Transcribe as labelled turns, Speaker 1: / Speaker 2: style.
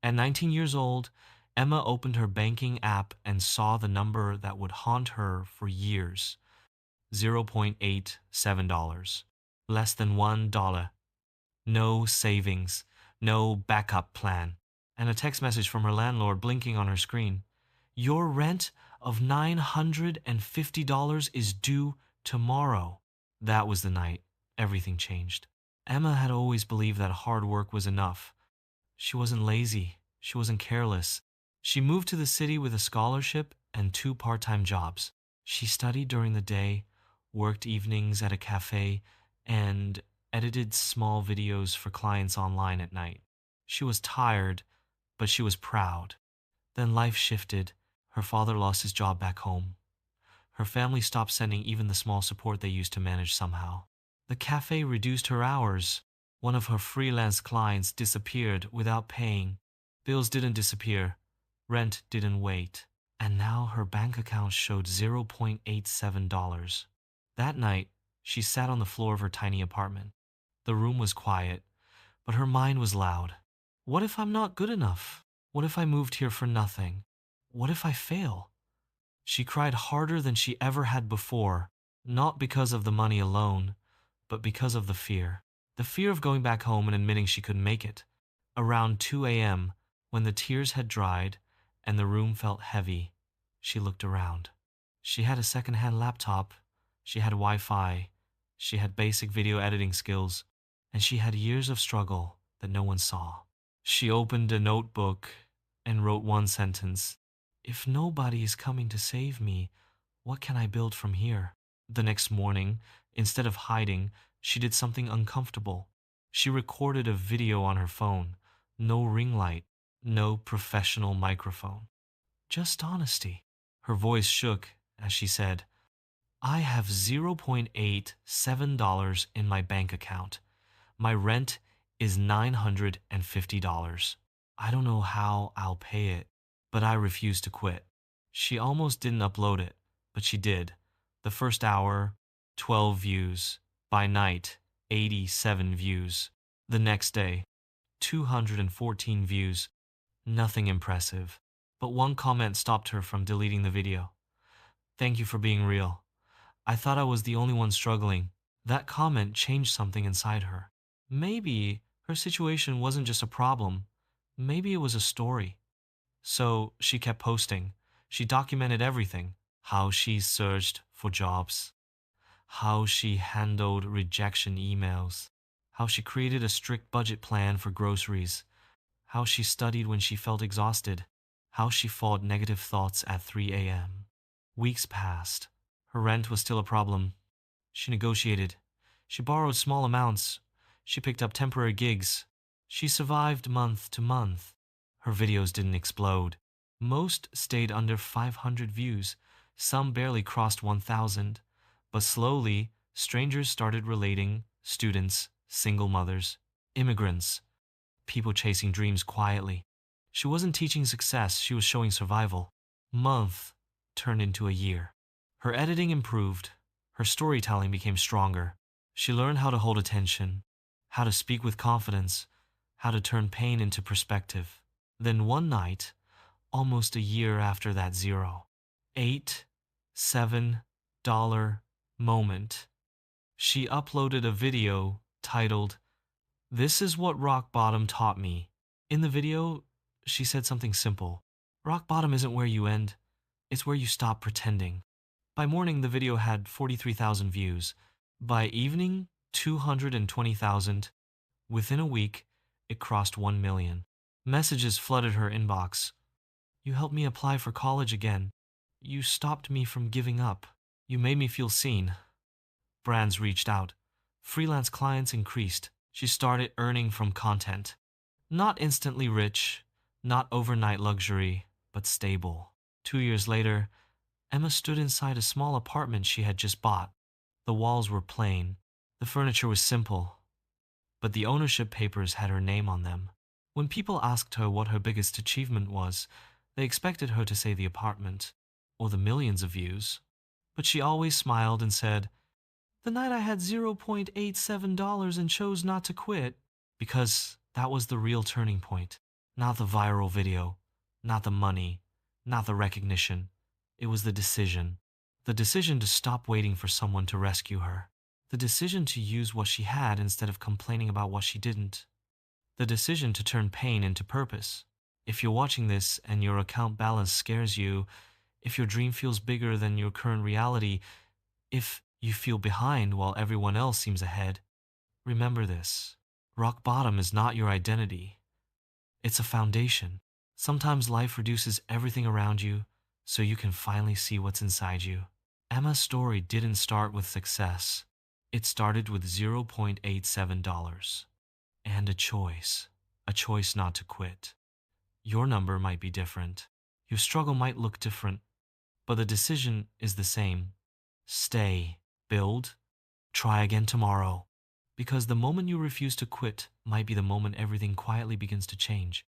Speaker 1: At 19 years old, Emma opened her banking app and saw the number that would haunt her for years: $0.87. Less than $1. No savings, no backup plan, and a text message from her landlord blinking on her screen. Your rent of $950 is due tomorrow. That was the night everything changed. Emma had always believed that hard work was enough. She wasn't lazy. She wasn't careless. She moved to the city with a scholarship and two part-time jobs. She studied during the day, worked evenings at a cafe, and edited small videos for clients online at night. She was tired, but she was proud. Then life shifted. Her father lost his job back home. Her family stopped sending even the small support they used to manage somehow. The cafe reduced her hours. One of her freelance clients disappeared without paying. Bills didn't disappear. Rent didn't wait. And now her bank account showed $0.87. That night, she sat on the floor of her tiny apartment. The room was quiet, but her mind was loud. What if I'm not good enough? What if I moved here for nothing? What if I fail? She cried harder than she ever had before, not because of the money alone, but because of the fear. The fear of going back home and admitting she couldn't make it. Around 2 a.m., when the tears had dried and the room felt heavy, she looked around. She had a second-hand laptop, she had Wi-Fi, she had basic video editing skills, and she had years of struggle that no one saw. She opened a notebook and wrote one sentence: "If nobody is coming to save me, what can I build from here?" The next morning, instead of hiding, she did something uncomfortable. She recorded a video on her phone. No ring light, no professional microphone. Just honesty. Her voice shook as she said, "I have $0.87 in my bank account. My rent is $950. I don't know how I'll pay it, but I refuse to quit." She almost didn't upload it, but she did. The first hour, 12 views. By night, 87 views. The next day, 214 views. Nothing impressive. But one comment stopped her from deleting the video. "Thank you for being real. I thought I was the only one struggling." That comment changed something inside her. Maybe her situation wasn't just a problem. Maybe it was a story. So she kept posting. She documented everything: how she searched for jobs, how she handled rejection emails, how she created a strict budget plan for groceries, how she studied when she felt exhausted, how she fought negative thoughts at 3 a.m. Weeks passed. Her rent was still a problem. She negotiated. She borrowed small amounts. She picked up temporary gigs. She survived month to month. Her videos didn't explode. Most stayed under 500 views. Some barely crossed 1,000. But slowly, strangers started relating: students, single mothers, immigrants, people chasing dreams quietly. She wasn't teaching success, she was showing survival. Month turned into a year. Her editing improved. Her storytelling became stronger. She learned how to hold attention, how to speak with confidence, how to turn pain into perspective. Then one night, almost a year after that $0.87 moment, she uploaded a video titled, "This is what rock bottom taught me." In the video, she said something simple: rock bottom isn't where you end, it's where you stop pretending. By morning, the video had 43,000 views. By evening, 220,000. Within a week, it crossed 1 million. Messages flooded her inbox. "You helped me apply for college again. You stopped me from giving up. You made me feel seen." Brands reached out. Freelance clients increased. She started earning from content. Not instantly rich, not overnight luxury, but stable. 2 years later, Emma stood inside a small apartment she had just bought. The walls were plain. The furniture was simple. But the ownership papers had her name on them. When people asked her what her biggest achievement was, they expected her to say the apartment or the millions of views. But she always smiled and said, "The night I had $0.87 and chose not to quit," because that was the real turning point. Not the viral video, not the money, not the recognition. It was the decision. The decision to stop waiting for someone to rescue her. The decision to use what she had instead of complaining about what she didn't. The decision to turn pain into purpose. If you're watching this and your account balance scares you, if your dream feels bigger than your current reality, if you feel behind while everyone else seems ahead, remember this. Rock bottom is not your identity. It's a foundation. Sometimes life reduces everything around you so you can finally see what's inside you. Emma's story didn't start with success. It started with $0.87 and a choice not to quit. Your number might be different. Your struggle might look different, but the decision is the same. Stay, build, try again tomorrow. Because the moment you refuse to quit might be the moment everything quietly begins to change.